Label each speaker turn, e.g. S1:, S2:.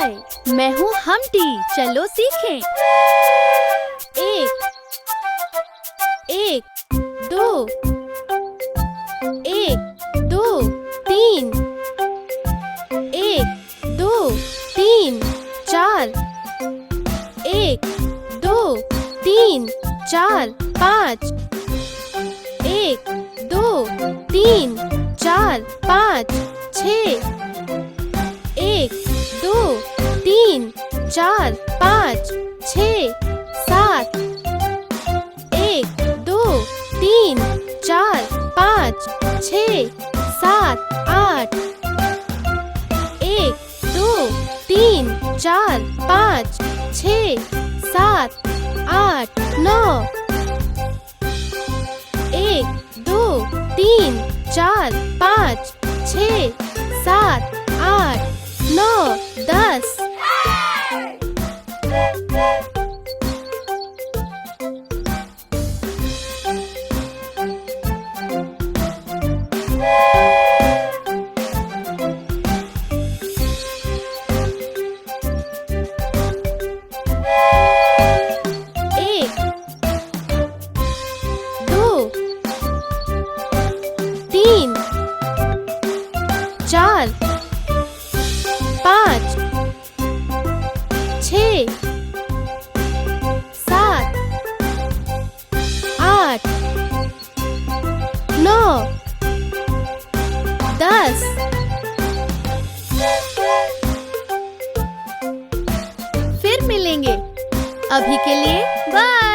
S1: हाय, मैं हूँ हम्टी। चलो सीखें। एक, एक, दो, एक, दो, तीन, एक, दो, तीन, चार, एक, दो, तीन, चार, पाँच, एक, दो, तीन, चार, पाँच, छः, एक, दो, तीन, चार, पाँच, छः, सात, एक, दो, तीन, चार, पाँच, छः, सात, आठ, एक, दो, तीन, चार, पाँच, छः, सात, आठ, नौ, एक, दो, तीन, चार, पाँच, छः, सात, आठ, नौ, 10। एक, दो, तीन, चार, पाँच, छः, सात, आठ, नौ, 10। फिर मिलेंगे। अभी के लिए बाय।